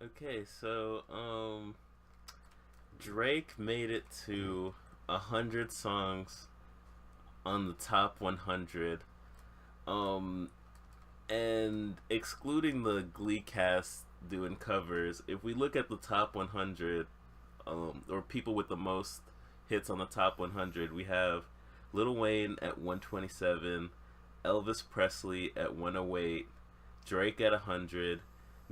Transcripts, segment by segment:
Okay, so Drake made it to 100 songs on the top 100. Um, and excluding the Glee cast doing covers, if we look at the top 100, or people with the most hits on the top 100, we have Lil Wayne at 127, Elvis Presley at 108, Drake at 100,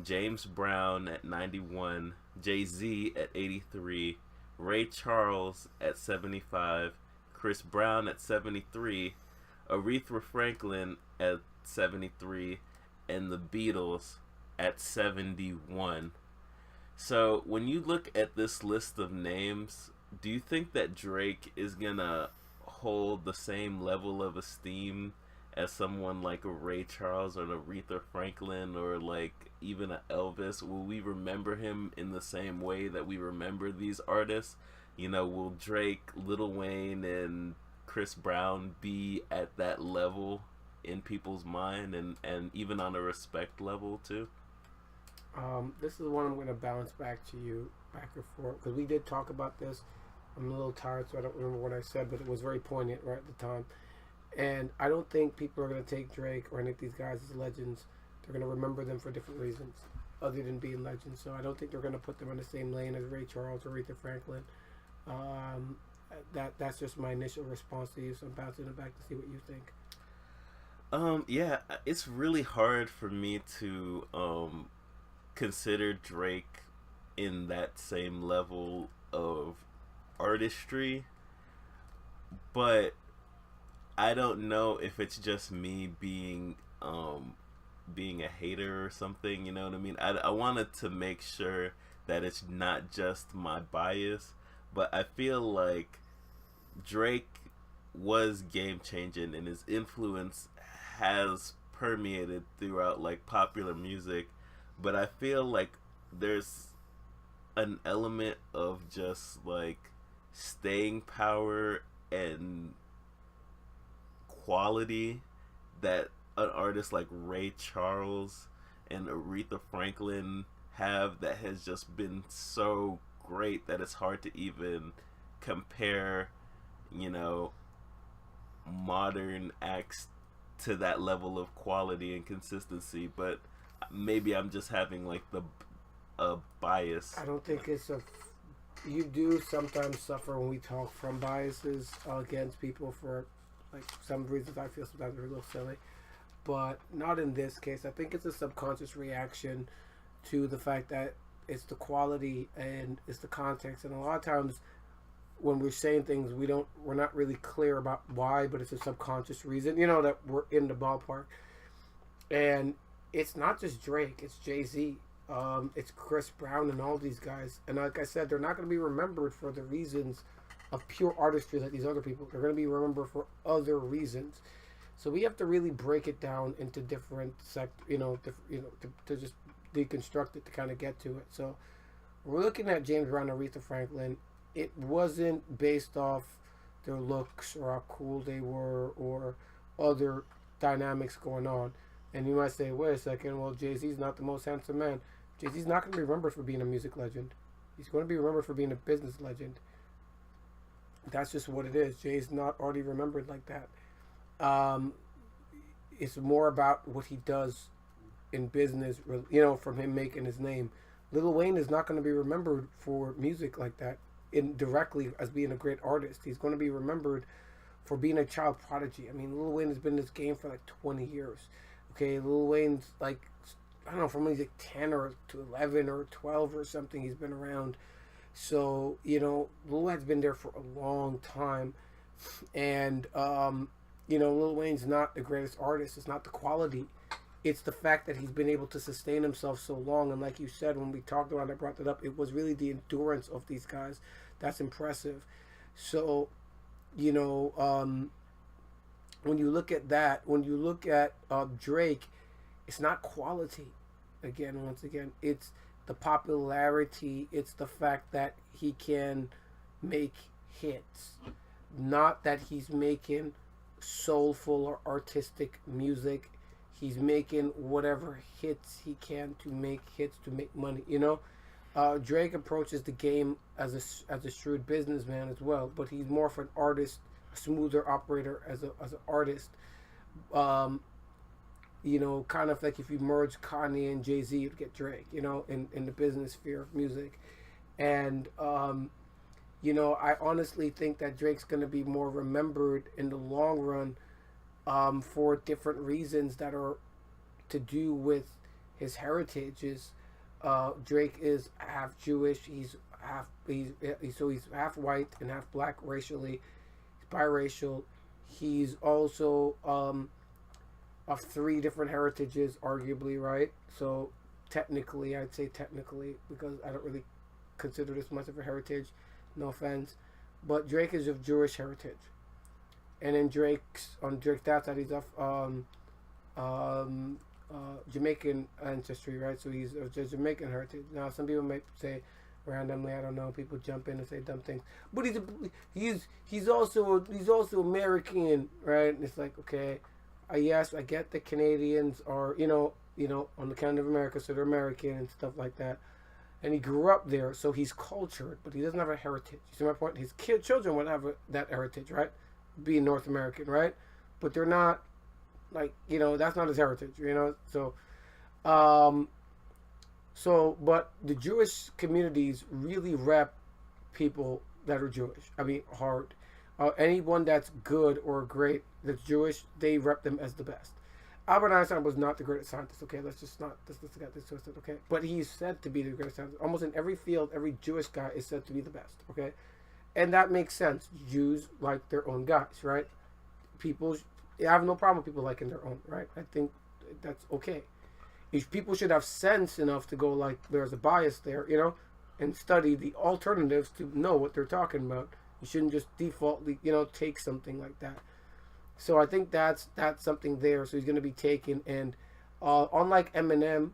James Brown at 91, Jay Z at 83, Ray Charles at 75, Chris Brown at 73, Aretha Franklin at 73, and the Beatles at 71. So when you look at this list of names, do you think that Drake is gonna hold the same level of esteem as someone like a Ray Charles or an Aretha Franklin or like even a Elvis? Will we remember him in the same way that we remember these artists? Will Drake, Lil Wayne, and Chris Brown be at that level in people's mind and even on a respect level too? This is one I'm going to bounce back to you back and forth because we did talk about this. I'm a little tired, so I don't remember what I said, but it was very poignant right at the time. And I don't think people are going to take Drake or any of these guys as legends. They're going to remember them for different reasons, other than being legends. So I don't think they're going to put them in the same lane as Ray Charles or Aretha Franklin. Um, that's just my initial response to you. So I'm bouncing it back to see what you think. Yeah, it's really hard for me to consider Drake in that same level of artistry, but I don't know if it's just me being a hater or something. You know what I mean? I wanted to make sure that it's not just my bias, but I feel like Drake was game changing and his influence has permeated throughout like popular music, but I feel like there's an element of just like staying power and quality that an artist like Ray Charles and Aretha Franklin have that has just been so great that it's hard to even compare, you know, modern acts to that level of quality and consistency. But maybe I'm just having like the a bias. I don't think it's a. You do sometimes suffer when we talk from biases against people for like some reasons. I feel sometimes they're a little silly, but not in this case. I think it's a subconscious reaction to the fact that it's the quality and it's the context, and a lot of times when we're saying things, we're not really clear about why, but it's a subconscious reason. You know that we're in the ballpark, and it's not just Drake. It's Jay Z. It's Chris Brown and all these guys. And like I said, they're not going to be remembered for the reasons of pure artistry like these other people. They're going to be remembered for other reasons. So we have to really break it down into different to just deconstruct it to kind of get to it. So we're looking at James Brown and Aretha Franklin. It wasn't based off their looks or how cool they were or other dynamics going on. And you might say, wait a second, well, Jay Z's not the most handsome man. Jay Z's not going to be remembered for being a music legend. He's going to be remembered for being a business legend. That's just what it is. Jay's not already remembered like that. Um, it's more about what he does in business, from him making his name. Lil Wayne is not going to be remembered for music like that indirectly as being a great artist. He's going to be remembered for being a child prodigy. I mean, Lil Wayne has been in this game for like 20 years. Okay, Lil Wayne's like, I don't know, from when he's like 10 or to 11 or 12 or something, he's been around. So, Lil Wayne's been there for a long time. And, Lil Wayne's not the greatest artist. It's not the quality. It's the fact that he's been able to sustain himself so long. And like you said, when we talked about it, I brought that up, it was really the endurance of these guys that's impressive. So, you know, when you look at that, when you look at Drake, it's not quality. Once again, it's the popularity. It's the fact that he can make hits, not that he's making soulful or artistic music. He's making whatever hits he can to make hits to make money. Drake approaches the game as a shrewd businessman as well, but he's more of an artist, a smoother operator as an artist. Um, kind of like if you merge Kanye and Jay-Z, you'd get Drake. In the business sphere of music, and I honestly think that Drake's going to be more remembered in the long run, for different reasons that are to do with his heritages. Drake is half Jewish. He's half white and half black racially. He's biracial. He's also of three different heritages, arguably, right? So technically, I'd say technically, because I don't really consider this much of a heritage. No offense, but Drake is of Jewish heritage, and then on Drake's dad's side, he's of Jamaican ancestry, right? So he's of Jamaican heritage. Now, some people might say randomly, I don't know, people jump in and say dumb things, but he's also American, right? And it's like, okay, yes, I get the Canadians are on the continent of America, so they're American and stuff like that. And he grew up there, so he's cultured, but he doesn't have a heritage. You see my point? His children would have that heritage, right? Being North American, right? But they're not, that's not his heritage, but the Jewish communities really rep people that are Jewish. I mean, hard. Anyone that's good or great that's Jewish, they rep them as the best. Albert Einstein was not the greatest scientist, okay? Let's get this twisted, okay? But he's said to be the greatest scientist. Almost in every field, every Jewish guy is said to be the best, okay? And that makes sense. Jews like their own guys, right? I have no problem with people liking their own, right? I think that's okay. If people should have sense enough to go there's a bias there, and study the alternatives to know what they're talking about. You shouldn't just defaultly, take something like that. So I think that's something there. So he's going to be taken. And unlike Eminem,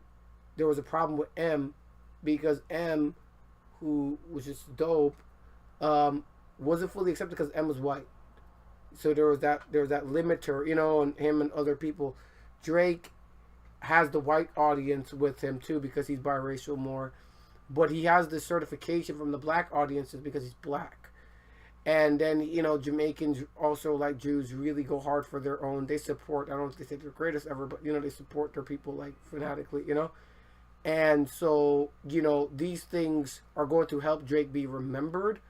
there was a problem with M, because M, who was just dope, wasn't fully accepted because M was white. So there was that limiter, and him and other people. Drake has the white audience with him too because he's biracial more, but he has the certification from the black audiences because he's black. And then, Jamaicans also, like Jews, really go hard for their own. They support, I don't know if they say they're the greatest ever, but, they support their people, fanatically, And so, these things are going to help Drake be remembered.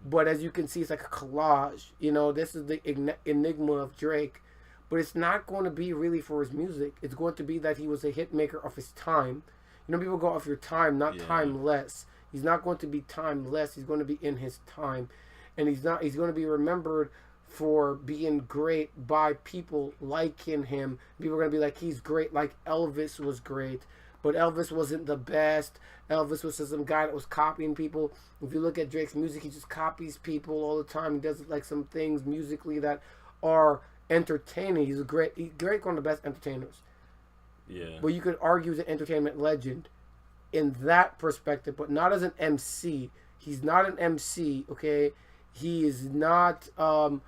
But as you can see, it's like a collage. This is the enigma of Drake. But it's not going to be really for his music. It's going to be that he was a hit maker of his time. People go off your time, not timeless. He's not going to be timeless. He's going to be in his time. And he's going to be remembered for being great by people liking him. People are going to be like, he's great, like Elvis was great. But Elvis wasn't the best. Elvis was just some guy that was copying people. If you look at Drake's music, he just copies people all the time. He does some things musically that are entertaining. He's great, one of the best entertainers. Yeah. But you could argue he's an entertainment legend in that perspective, but not as an MC. He's not an MC, okay? He is not a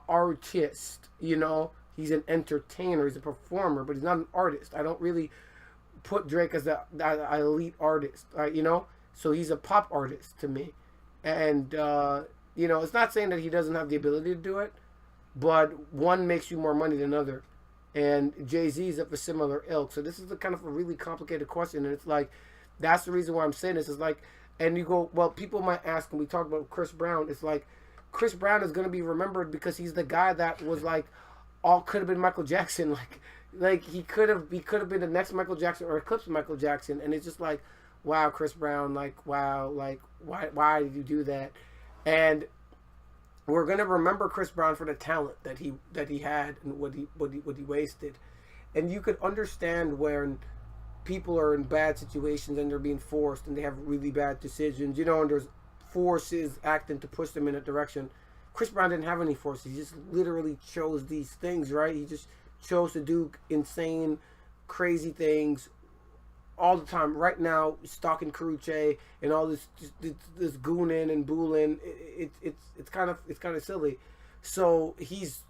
artist, He's an entertainer. He's a performer, but he's not an artist. I don't really put Drake as that elite artist, So he's a pop artist to me. And, it's not saying that he doesn't have the ability to do it, but one makes you more money than another. And Jay-Z is of a similar ilk. So this is a kind of a really complicated question. And it's that's the reason why I'm saying this. Is and you go, well, people might ask, and we talk about Chris Brown. It's Chris Brown is going to be remembered because he's the guy that was all could have been Michael Jackson. He could have been the next Michael Jackson or eclipse Michael Jackson. And it's just wow, Chris Brown, wow, why did you do that? And we're going to remember Chris Brown for the talent that he had and what he wasted. And you could understand when people are in bad situations and they're being forced and they have really bad decisions, and there's forces acting to push them in a direction. Chris Brown didn't have any forces. He just literally chose these things, right? He just chose to do insane, crazy things all the time. Right now, stalking Karuche and all this gooning and booling. It's kind of silly. So he's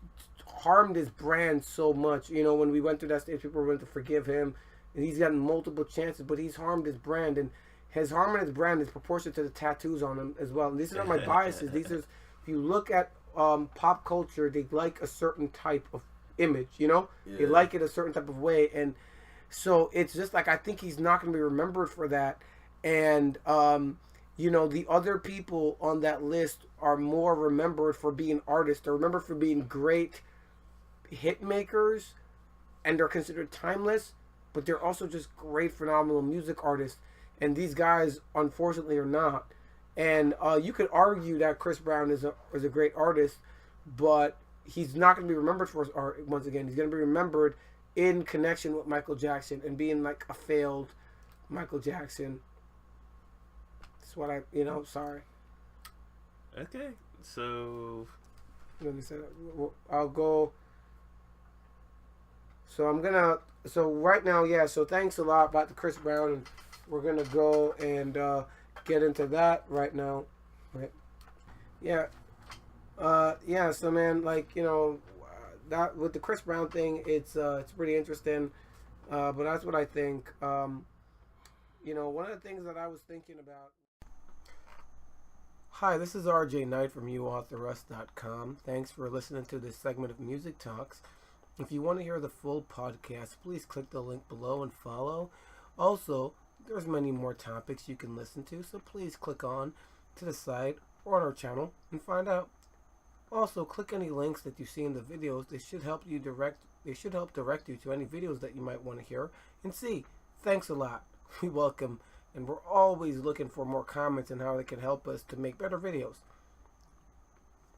harmed his brand so much. You know, when we went through that stage, people were willing to forgive him, and he's gotten multiple chances, but he's harmed his brand, and his harm in his brand is proportionate to the tattoos on him as well. And these are not my biases. These are, if you look at pop culture, they like a certain type of image. You know, they like it a certain type of way, and so it's just like I think he's not going to be remembered for that, and you know, the other people on that list are more remembered for being artists. They're remembered for being great hit makers, and they're considered timeless, but they're also just great, phenomenal music artists. And these guys, unfortunately, are not. And you could argue that Chris Brown is a great artist, but he's not going to be remembered for his art once again. He's going to be remembered in connection with Michael Jackson and being like a failed Michael Jackson. That's what sorry. Okay, so Let me say that. I'll go. So so right now, yeah, so thanks a lot about the Chris Brown, and we're going to go and get into that right now. Right. Yeah. Yeah, so man, like, that with the Chris Brown thing, it's pretty interesting. But that's what I think. One of the things that I was thinking about. Hi, this is RJ Knight from YouAuthorUs.com. Thanks for listening to this segment of Music Talks. If you want to hear the full podcast, please click the link below and follow. Also, there's many more topics you can listen to, so please click on to the site or on our channel and find out. Also, click any links that you see in the videos. They should help direct you to any videos that you might want to hear and see. Thanks a lot. You're welcome. And we're always looking for more comments and how they can help us to make better videos.